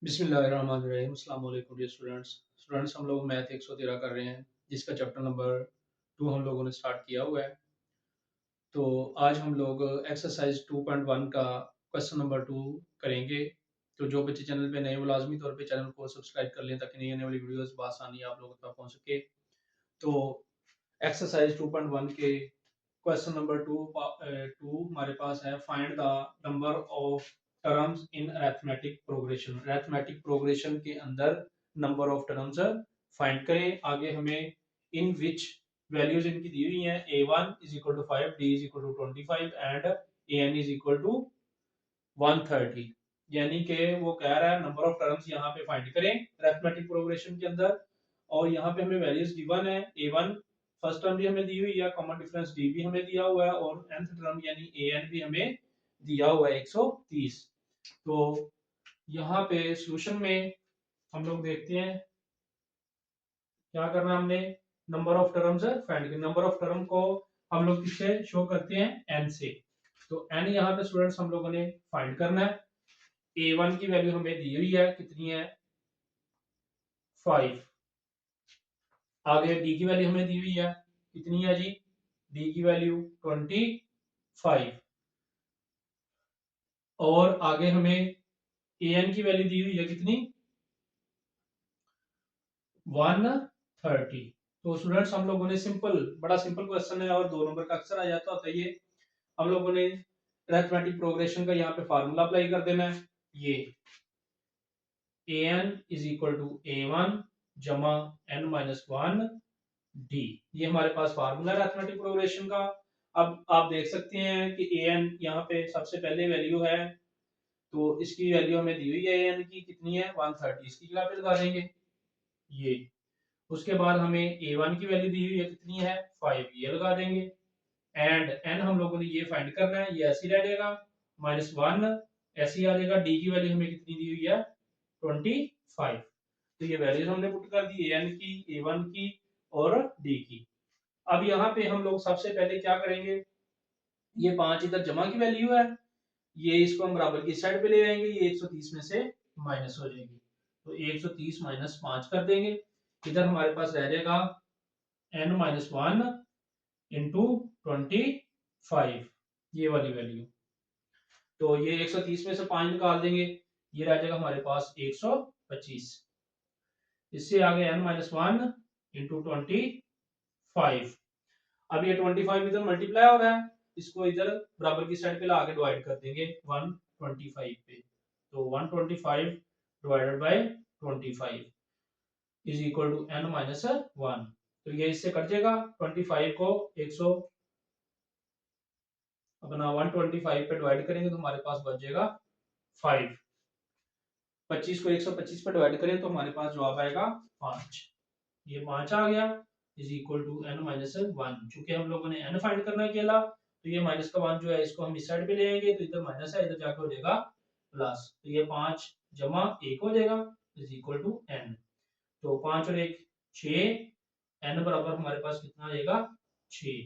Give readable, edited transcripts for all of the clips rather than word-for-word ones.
बिस्मिल्लाहिर्रहमानिर्रहीम। अस्सलाम वालेकुम डियर स्टूडेंट्स। हम लोग मैथ 113 कर रहे हैं, जिसका चैप्टर नंबर 2 हम लोगों ने स्टार्ट किया हुआ है। तो आज हम लोग एक्सरसाइज 2.1 का क्वेश्चन नंबर 2 करेंगे। तो जो बच्चे चैनल पे नए वो लाजमी तौर पे चैनल को सब्सक्राइब कर लें ताकि नई आने वाली वीडियोस बआसानी आप लोगों तक पहुंच सके। तो एक्सरसाइज 2.1 के क्वेश्चन नंबर टू हमारे पास है, find the number of terms in arithmetic progression. Arithmetic progression के अंदर नंबर ऑफ टर्म्स फाइंड करें। आगे हमें इन विच वैल्यूज इनकी दी हुई हैं, a1 is equal to 5, d is equal to 25 and an is equal to 130। यानी कि वो कह रहा है नंबर ऑफ टर्म्स यहाँ पे फाइंड करें अरिथमेटिक प्रोग्रेशन के अंदर। और यहाँ पे हमें वैल्यूज गिवन है, a1 फर्स्ट टर्म भी हमें दी हुई है, कॉमन डिफरेंस d भी हमें दिया हुआ है और nth टर्म यानी an भी हमें दिया हुआ है 130। तो यहाँ पे सॉल्यूशन में हम लोग देखते हैं क्या करना है हमने, नंबर ऑफ टर्म्स फाइंड करना। नंबर ऑफ टर्म को हम लोग किससे शो करते हैं, n से। तो n यहाँ पे स्टूडेंट्स हम लोगों ने फाइंड करना है। a1 की वैल्यू हमें दी हुई है, कितनी है 5। आगे d की वैल्यू हमें दी हुई है, कितनी है जी, d की वैल्यू 25। और आगे हमें an की वैल्यू दी हुई है कितनी, 130। तो स्टूडेंट्स हम लोगों ने बड़ा सिंपल क्वेश्चन है और 2 नंबर का अक्सर आ जाता होता है ये। हम लोगों ने अरिथमेटिक प्रोग्रेशन का यहाँ पे फार्मूला अप्लाई कर देना है। ये an is equal to a1 जमा n माइनस 1 d, ये हमारे पास फार्मूला है अरिथमेटिक प्रोग्रेशन का। अब आप देख सकते हैं कि an यहाँ पे सबसे पहले वैल्यू है, तो इसकी वैल्यू हमें दी हुई है an की, कितनी है 130, इसकी जगह पे लगा देंगे ये। उसके बाद हमें a1 की वैल्यू दी हुई है, कितनी है 5, ये लगा देंगे। एंड n हम लोगों ने ये फाइंड करना है, ये ऐसे ही रह जाएगा माइनस 1 ऐसे ही आ जाएगा। d की वैल्यू हमें कितनी दी हुई है 25। तो ये वैल्यूज हमने पुट कर दी an की, a1 की और d की। अब यहाँ पे हम लोग सबसे पहले क्या करेंगे, ये 5 इधर जमा की वैल्यू है, ये इसको हम बराबर की साइड पे ले आएंगे, ये 130 में से माइनस हो जाएगी। तो 130 माइनस 5 कर देंगे, इधर हमारे पास रह जाएगा n माइनस 1 इंटू 25, ये वाली वैल्यू। तो ये 130 में से 5 निकाल देंगे, ये रह जाएगा हमारे पास 125। इससे आगे n माइनस 1 इंटू 25। अब ये 25 इधर मल्टीप्लाई हो रहा है, इसको इधर बराबर की साइड पे ला के डिवाइड कर देंगे 125 पे। तो 125 divided by 25 is equal to n minus 1। तो ये इससे कट जाएगा, 25 को 100 अपना 125 पे डिवाइड करेंगे तो हमारे पास बच जाएगा 5। 25 को 125 पे डिवाइड करें तो हमारे पास जवाब आएगा 5। ये 5 आ गया is equal to n minus 1। चूंकि हम लोगों ने n फाइंड करना है अकेला, तो ये माइनस का 1 जो है इसको हम इस साइड पे ले आएंगे, तो इधर माइनस है, इधर जाके हो जाएगा प्लस। तो ये 5 जमा 1 हो जाएगा इज इक्वल टू n। तो 5 और 1 6, n बराबर हमारे पास कितना आ जाएगा 6।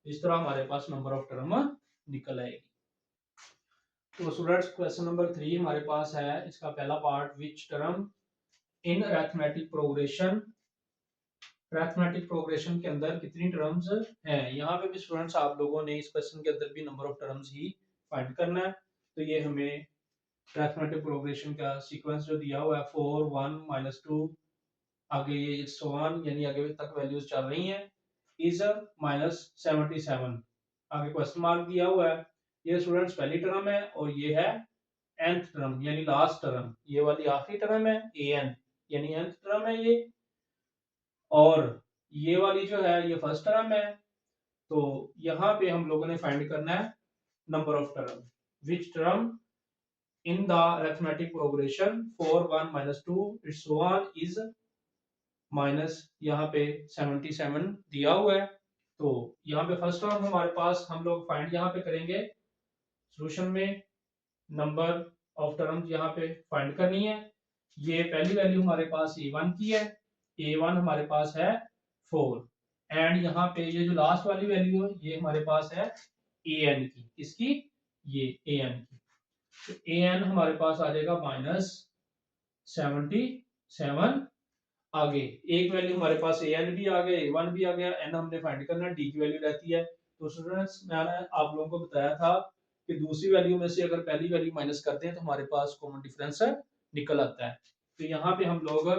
इस तरह हमारे पास नंबर ऑफ टर्म निकल आएगी। तो स्टूडेंट्स क्वेश्चन नंबर 3 हमारे पास है, इसका पहला part, which term in arithmetic progression. Arithmetic progression के अंदर कितनी टर्म्स हैं। यहाँ पे भी स्टूडेंट्स आप लोगों ने इस क्वेश्चन के अंदर भी number of terms he find करना है। तो ये हमें अरिथमेटिक प्रोग्रेशन का सीक्वेंस जो दिया हुआ है 4 1 माइनस 2, आगे ये 101 यानी आगे तक वैल्यूज चल रही हैं, इज माइनस 77। आगे क्वेश्चन मार्क दिया हुआ है। ये स्टूडेंट्स पहली टर्म है और ये है nth टर्म यानी लास्ट टर्म, ये वाली आखिरी टर्म है an यानी nth टर्म है ये, और ये वाली जो है ये फर्स्ट टर्म है। तो यहाँ पे हम लोगों ने फाइंड करना है number of term, which term in the arithmetic progression 4 1 minus 2 it's 1 is minus यहाँ पे 77 दिया हुआ है। तो यहाँ पे फर्स्ट टर्म हमारे पास हम लोग फाइंड यहाँ पे करेंगे सॉल्यूशन में, नंबर ऑफ टर्म्स यहाँ पे फाइंड करनी है। ये पहली वैल्यू हमारे पास a1 की है, a1 हमारे पास है 4 एंड यहाँ पे ये जो लास्ट वाली वैल्यू है ये हमारे पास है an की, इसकी ये an की। तो an हमारे पास आ जाएगा माइनस 77 आगे एक वैल्यू हमारे पास ए एन भी आ गया, ए वन भी आ गया, एन हमने फाइंड करना, डी की वैल्यू रहती है। तो स्टूडेंट्स मैंने आप लोगों को बताया था कि दूसरी वैल्यू में से अगर पहली वैल्यू माइनस करते हैं तो हमारे पास कॉमन डिफरेंस निकल आता है। तो यहाँ पे हम लोग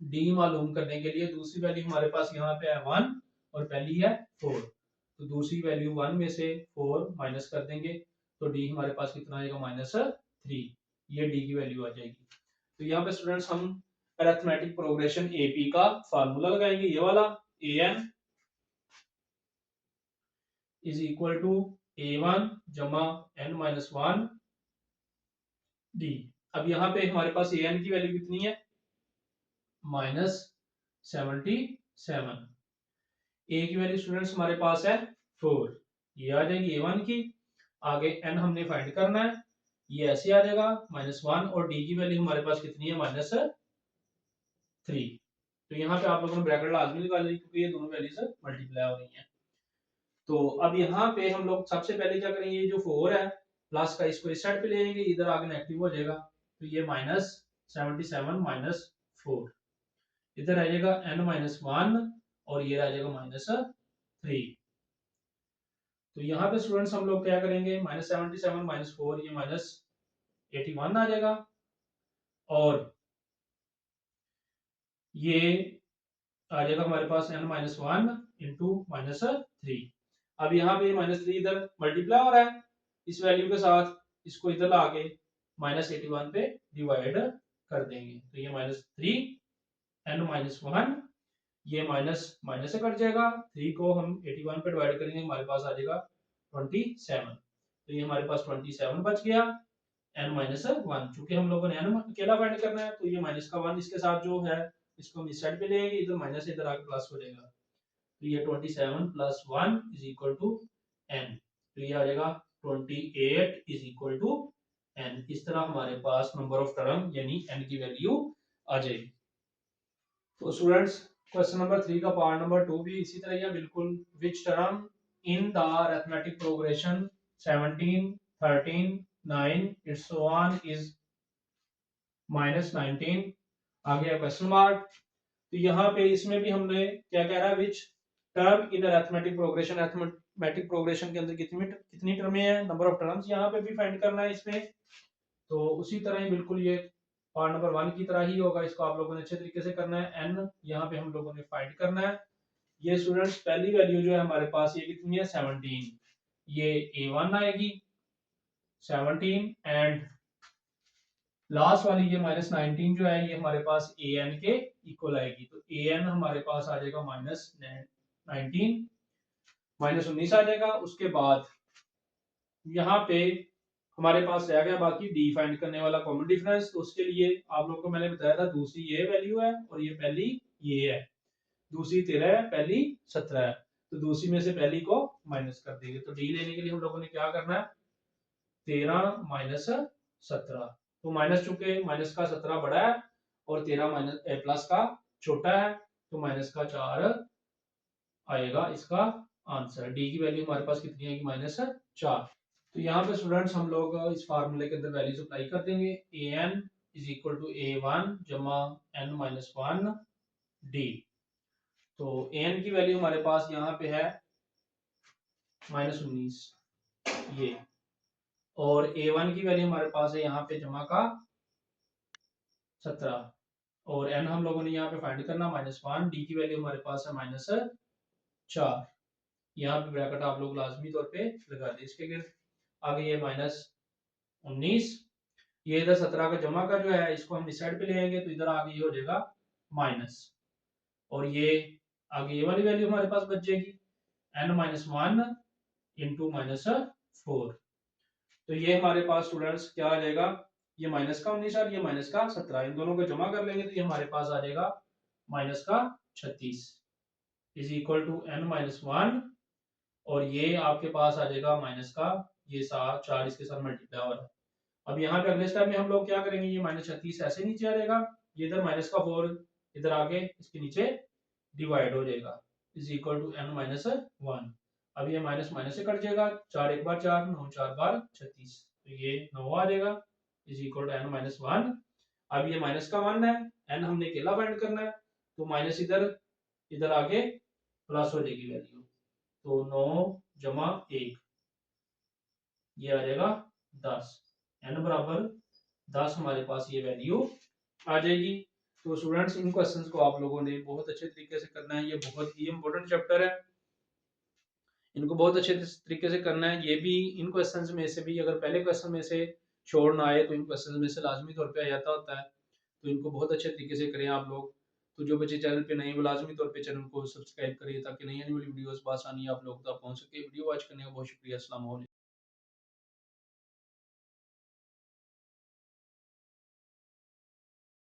डी मालूम करने के लिए दूसरी वैल्यू हमारे पास यहाँ पे है 1 और पहली है 4, तो दूसरी वैल्यू 1 में से 4 माइनस कर देंगे तो डी हमारे पास कितना आएगा -3, ये डी की वैल्यू आ जाएगी। तो यहाँ पे स्टूडेंट्स हम अरिथमेटिक प्रोग्रेशन एपी का फार्मूला लगाएंगे, ये वाला A N is equal to A one जमा एन माइनस वन डी। अब यहाँ पे हमारे पास ए एन की वैल्यू कितनी है -77, ए की वैल्यू स्टूडेंट्स हमारे पास है 4, ये आ जाएगी ए वन की, आगे एन हमने फाइंड करना है, ये ऐसे आ जाएगा -1 और डी की वैल्यू हमारे पास कितनी है -3। तो यहाँ पे आप लोगों ने ब्रैकेट लाजमी लगा ली क्योंकि ये दोनों वैल्यूज मल्टीप्लाई हो रही हैं। तो अब यहाँ पे हम लोग सबसे पहले क्या करेंगे, ये जो 4 है प्लस का इसको इस साइड पे ले जाएंगे, इधर आगे नेगेटिव हो जाएगा, तो ये -77 -4 इधर आ जाएगा n-1 और ये आ जाएगा -3। तो यहाँ पे स्टूडेंट्स हम लोग क्या करेंगे, -77 -4 ये -81 आ जाएगा और ये आ जाएगा हमारे पास n-1 इंटू -3। अब यहाँ पे -3 इधर मल्टीप्लाई हो रहा है इस वैल्यू के साथ, इसको इधर ला के -81 पे डिवाइड कर देंगे, तो ये -3 n-1 ये माइनस माइनस से कट जाएगा, 3 को हम 81 पे डिवाइड करेंगे हमारे पास आ जाएगा 27, तो ये हमारे पास 27 बच गया n-1। चूंकि हम लोगों ने n अकेला फाइंड करना है तो ये माइनस का 1 इसके साथ जो है इसको हम इस साइड पे लेंगे, इधर माइनस इधर आके प्लस हो जाएगा, तो ये 27 + 1 = n, तो ये आ जाएगा 28 = n। इस तरह हमारे पास नंबर ऑफ टर्म यानी n की वैल्यू आ जाएगी। तो स्टूडेंट्स क्वेश्चन नंबर 3 का पार्ट नंबर 2 भी इसी तरह ही है बिल्कुल, which term in the arithmetic progression 17 13 9 it's so on is -19, आ गया क्वेश्चन मार्क। तो यहाँ पे इसमें भी हमने क्या कह रहा है, which term in arithmetic progression, arithmetic progression के अंदर कितनी टर्में हैं, नंबर ऑफ टर्म्स यहाँ पे भी फाइंड करना है इसमें। तो उसी तरह ही बिल्कुल ये पार्ट नंबर 1 की तरह ही होगा, इसको आप लोगों ने अच्छे तरीके से करना है। n यहाँ पे हम लोगों ने फाइंड करना है। ये स्टूडेंट्स पहली वैल्यू जो है हमारे पास ये कितनी है 17, ये a1 आएगी 17 एंड लास्ट वाली ये -19 जो है ये हमारे पास an के इक्वल आएगी, तो an हमारे पास आ जाएगा -19 -19 आ जाएगा। उसके बाद यहाँ पे हमारे पास रह गया बाकी डी फाइंड करने वाला कॉमन डिफरेंस, तो उसके लिए आप लोगों को मैंने बताया था दूसरी ये वैल्यू है और ये पहली ये है, दूसरी 13 है पहली 17 है, तो दूसरी में से पहली को माइनस कर देंगे। तो डी लेने के लिए हम लोगों ने क्या करना है 13 - 17, तो माइनस चुके माइनस का 17 बड़ा है और 13 प्लस का छोटा है, तो -4 आएगा इसका आंसर। डी की वैल्यू हमारे पास कितनी आएगी -4। तो यहाँ पे स्टूडेंट्स हम लोग इस फार्मूले के अंदर वैल्यूज अप्लाई कर देंगे, A N is equal to a1 जमा n-1 डी। तो ए एन की वैल्यू हमारे पास यहाँ पे है -19 ये, और a1 की वैल्यू हमारे पास है यहाँ पे जमा का 17 और n हम लोगों ने यहाँ पे फाइंड करना -1, डी की वैल्यू हमारे पास है -4। यहाँ पे ब्रैकेट आप लोग लाजमी तौर पे लगा दें इसके गिर्द। आगे ये -19, ये इधर 17 का जमा का जो है इसको हम इस साइड पे ले आएंगे, तो इधर आगे ये हो जाएगा माइनस, और ये आगे ये वाली वैल्यू हमारे पास बच जाएगी n-1 इंटू -4। तो ये हमारे पास स्टूडेंट्स क्या आ जाएगा, ये माइनस का 19 और ये माइनस का 17, इन दोनों को जमा कर लेंगे तो ये हमारे पास आ जाएगा -36 इज इक्वल टू n-1, और ये आपके पास आ जाएगा माइनस का ये 4 इसके साथ मल्टीप्लाई हो रहा है। अब यहाँ पे अगले स्टेप में हम लोग क्या करेंगे, ये -36 ऐसे नीचे आ जाएगा, ये इधर -4 इधर आके इसके नीचे डिवाइड हो जाएगा इज इक्वल टू n-1। अब ये माइनस माइनस से कट जाएगा, 4 एक बार 4 9 4 बार 36, तो ये 9 आ जाएगा इज इक्वल टू n-1। अब ये माइनस का वन है, एन हमने अकेला फाइंड करना है, तो माइनस इधर, इधर आगे प्लस हो जाएगी वैल्यू, तो 9 जमा 1 ये आ जाएगा 10, एन बराबर 10 हमारे पास ये वैल्यू आ जाएगी। तो स्टूडेंट्स इन क्वेश्चंस को आप लोगों ने बहुत अच्छे तरीके से करना है, ये बहुत ही इंपॉर्टेंट चैप्टर है, इनको बहुत अच्छे तरीके से करना है। ये भी इन क्वेश्चंस में से भी अगर पहले क्वेश्चन में से छोड़ ना आए तो इन क्वेश्चंस में से लाजमी तौर पे आ जाता होता है, तो इनको बहुत अच्छे तरीके से करें आप लोग। तो जो बच्चे चैनल पे नए वो लाजमी तौर पे चैनल को सब्सक्राइब करिए ताकि नई आने वाली वीडियोस बआसानी आप लोग तक पहुंच सके। वीडियो वॉच करने का बहुत शुक्रिया। अस्सलाम वालेकुम।